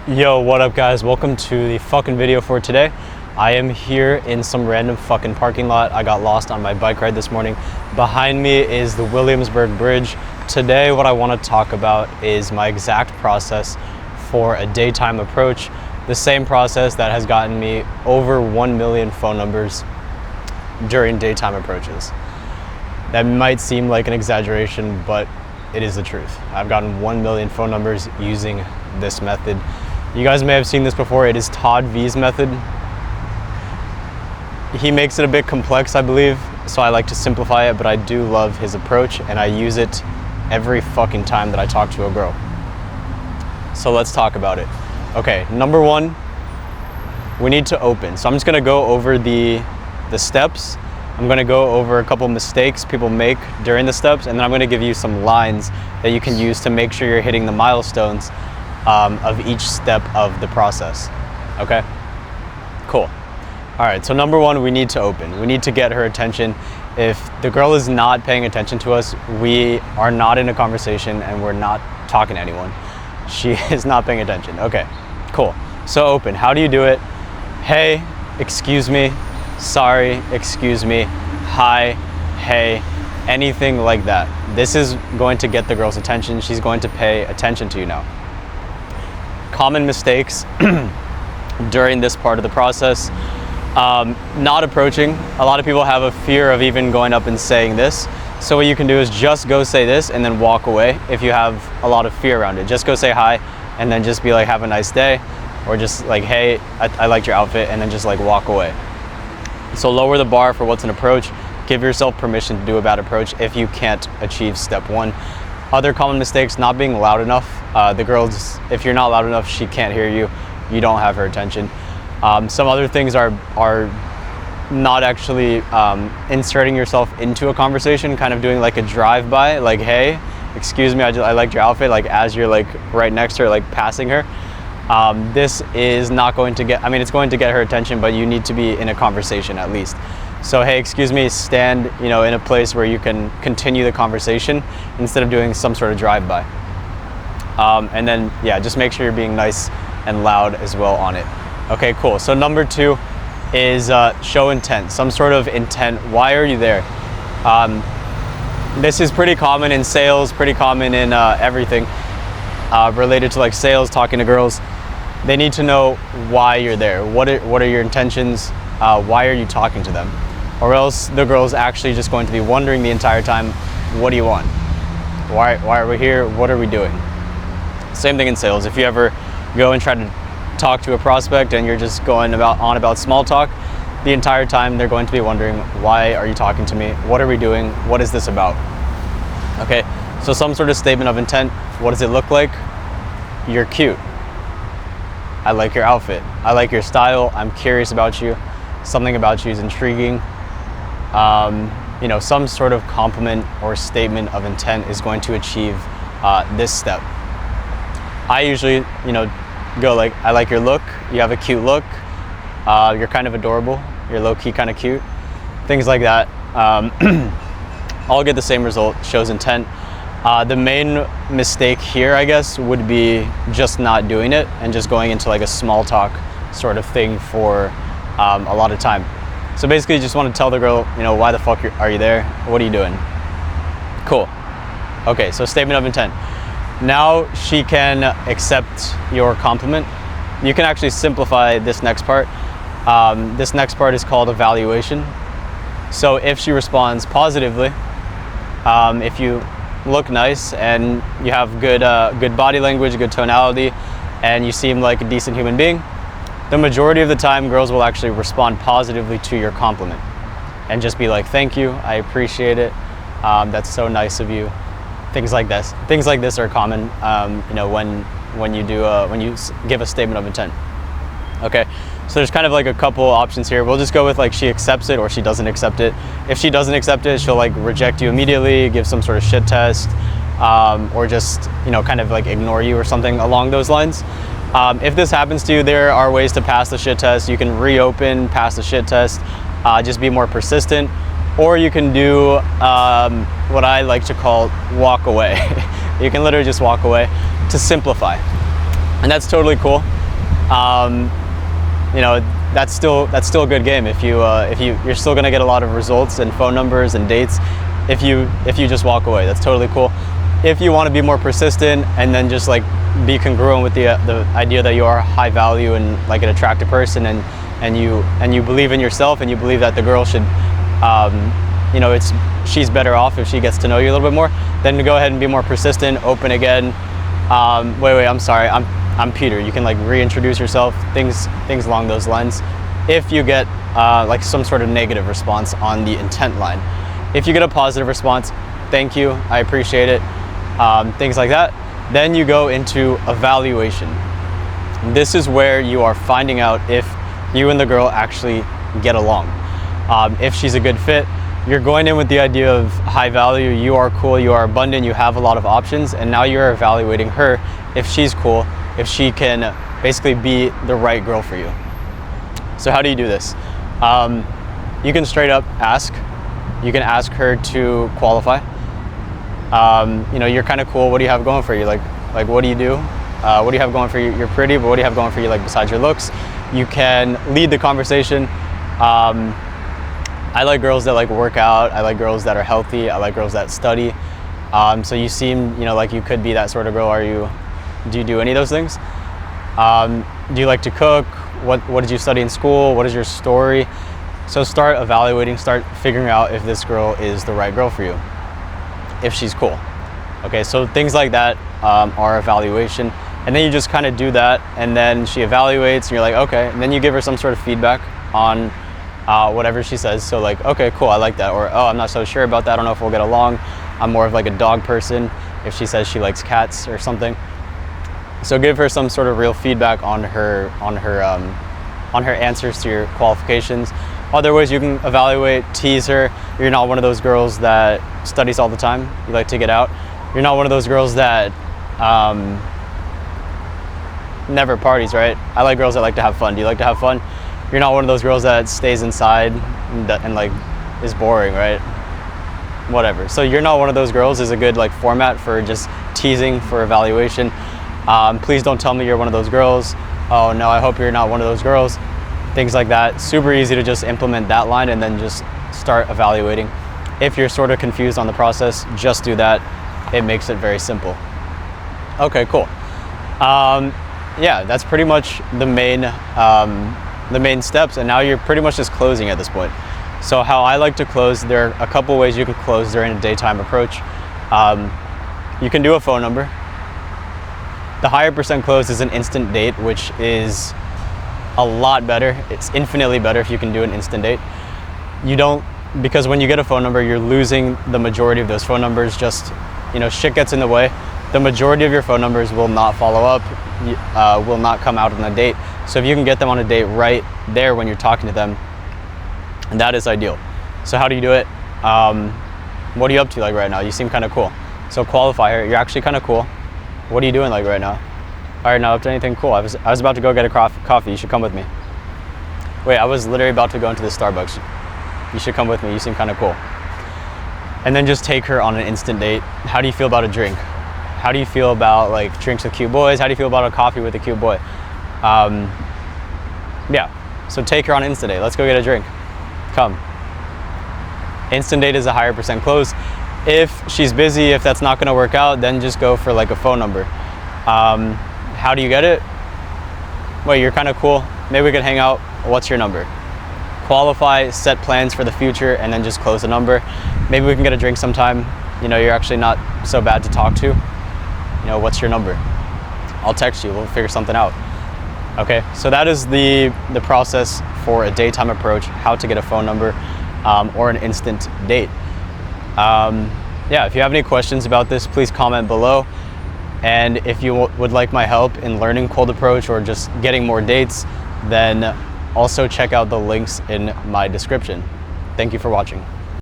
Yo, what up guys? Welcome to the fucking video for today. I am here in some random fucking parking lot. I got lost on my bike ride this morning. Behind me is the Williamsburg Bridge. Today what I want to talk about is my exact process for a daytime approach. The same process that has gotten me over 1 million phone numbers during daytime approaches. That might seem like an exaggeration, but it is the truth. I've gotten 1 million phone numbers using this method. You guys may have seen this before. It is Todd V's method. He makes it a bit complex, I believe, so I like to simplify it, but I do love his approach and I use it every fucking time that I talk to a girl. So let's talk about it. Okay, number one, we need to open. So I'm just gonna go over the steps. I'm gonna go over a couple mistakes people make during the steps, and then I'm gonna give you some lines that you can use to make sure you're hitting the milestones of each step of the process. Okay, cool. All right, so number one, we need to open. We need to get her attention. If the girl is not paying attention to us, we are not in a conversation and we're not talking to anyone. She is not paying attention. Okay, cool. So open, how do you do it? Hey, excuse me, sorry, excuse me, hi, hey, anything like that. This is going to get the girl's attention. She's going to pay attention to you now. Common mistakes during this part of the process. Not approaching. A lot of people have a fear of even going up and saying this. So what you can do is just go say this and then walk away if you have a lot of fear around it. Just go say hi and then just be like, have a nice day. Or just like, hey, I liked your outfit, and then just like walk away. So lower the bar for what's an approach. Give yourself permission to do a bad approach if you can't achieve step one. Other common mistakes, not being loud enough. The girls, if you're not loud enough, she can't hear you. You don't have her attention. Some other things are not actually inserting yourself into a conversation, kind of doing like a drive-by, like, hey, excuse me, I liked your outfit, like as you're like right next to her, like passing her. This is not going to get, I mean, it's going to get her attention, but you need to be in a conversation at least. So, hey, excuse me, stand, in a place where you can continue the conversation instead of doing some sort of drive-by. And then, yeah, just make sure you're being nice and loud as well on it. Okay, cool. So number two is show intent, some sort of intent. Why are you there? This is pretty common in sales, pretty common in everything related to like sales, talking to girls. They need to know why you're there. What are your intentions? Why are you talking to them? Or else the girl's actually just going to be wondering the entire time, what do you want? Why are we here? What are we doing? Same thing in sales. If you ever go and try to talk to a prospect and you're just going on about small talk, the entire time they're going to be wondering, why are you talking to me? What are we doing? What is this about? Okay, so some sort of statement of intent. What does it look like? You're cute. I like your outfit. I like your style. I'm curious about you. Something about you is intriguing. Some sort of compliment or statement of intent is going to achieve this step. I usually, go like, I like your look. You have a cute look. You're kind of adorable. You're low-key kind of cute. Things like that. All get the same result. Shows intent. The main mistake here, I guess, would be just not doing it and just going into like a small talk sort of thing for a lot of time. So basically you just want to tell the girl, why the fuck are you there? What are you doing? Cool. Okay, so statement of intent. Now she can accept your compliment. You can actually simplify this next part. This next part is called evaluation. So if she responds positively, if you look nice and you have good body language, good tonality, and you seem like a decent human being, the majority of the time girls will actually respond positively to your compliment and just be like, thank you, I appreciate it, that's so nice of you. Things like this are common when you give a statement of intent. Okay, so there's kind of like a couple options here. We'll just go with like she accepts it or she doesn't accept it. If she doesn't accept it, she'll like reject you immediately, give some sort of shit test, or just kind of like ignore you or something along those lines. If this happens to you, there are ways to pass the shit test. You can reopen, pass the shit test, just be more persistent, or you can do what I like to call walk away. You can literally just walk away to simplify. and that's totally cool. You know, that's still a good game. If you're still gonna get a lot of results and phone numbers and dates if you just walk away. That's totally cool. If you want to be more persistent and then just like be congruent with the idea that you are high value and like an attractive person, and you believe in yourself, and you believe that the girl should, you know, she's better off if she gets to know you a little bit more, then go ahead and be more persistent, open again. Wait, I'm sorry, I'm Peter. You can like reintroduce yourself, things along those lines. If you get like some sort of negative response on the intent line. If you get a positive response, thank you, I appreciate it, things like that. Then you go into evaluation. This is where you are finding out if you and the girl actually get along. If she's a good fit, you're going in with the idea of high value, you are cool, you are abundant, you have a lot of options, and now you're evaluating her if she's cool, if she can basically be the right girl for you. So how do you do this? You can straight up ask. You can ask her to qualify. You know, you're kind of cool. What do you have going for you? Like what do you do? What do you have going for you? You're pretty, but what do you have going for you, like besides your looks? You can lead the conversation. I like girls that like work out. I like girls that are healthy. I like girls that study. So you seem, you know, like you could be that sort of girl. Do you do any of those things? Do you like to cook? What did you study in school? What is your story? So start evaluating, start figuring out if this girl is the right girl for you, if she's cool. Okay, so things like that are evaluation. And then you just kind of do that, and then she evaluates, and you're like, okay, and then you give her some sort of feedback on whatever she says. So like, okay, cool, I like that, or oh, I'm not so sure about that, I don't know if we'll get along. I'm more of like a dog person, if she says she likes cats or something. So give her some sort of real feedback on her answers to your qualifications. Other ways you can evaluate: tease her. You're not one of those girls that studies all the time. You like to get out. You're not one of those girls that never parties, right? I like girls that like to have fun. Do you like to have fun? You're not one of those girls that stays inside and like is boring, right? Whatever. So you're not one of those girls is a good like format for just teasing for evaluation. Please don't tell me you're one of those girls. Oh no, I hope you're not one of those girls. Things like that. Super easy to just implement that line and then just start evaluating. If you're sort of confused on the process, just do that. It makes it very simple. Okay, cool. Yeah, that's pretty much the main steps, and now you're pretty much just closing at this point. So how I like to close, there are a couple ways you can close during a daytime approach. You can do a phone number. The higher percent close is an instant date, which is a lot better. It's infinitely better if you can do an instant date. Because when you get a phone number, you're losing the majority of those phone numbers. Just, you know, shit gets in the way. The majority of your phone numbers will not follow up, will not come out on a date. So if you can get them on a date right there when you're talking to them, that is ideal. So how do you do it? What are you up to like right now? You seem kind of cool. So qualify her. You're actually kind of cool. What are you doing like right now? All right, not up to anything cool. I was about to go get a coffee. You should come with me. Wait, I was literally about to go into the Starbucks. You should come with me. You seem kind of cool. And then just take her on an instant date. How do you feel about a drink? How do you feel about like drinks with cute boys? How do you feel about a coffee with a cute boy? Yeah, so take her on an instant date. Let's go get a drink. Come. Instant date is a higher percent close. If she's busy, if that's not gonna work out, then just go for like a phone number. How do you get it? Wait, you're kind of cool. Maybe we could hang out. What's your number? Qualify, set plans for the future, and then just close the number. Maybe we can get a drink sometime. You know, you're actually not so bad to talk to. You know, what's your number? I'll text you, we'll figure something out. Okay, so that is the process for a daytime approach, how to get a phone number or an instant date. Yeah, if you have any questions about this, please comment below. And if you would like my help in learning cold approach or just getting more dates, then also check out the links in my description. Thank you for watching.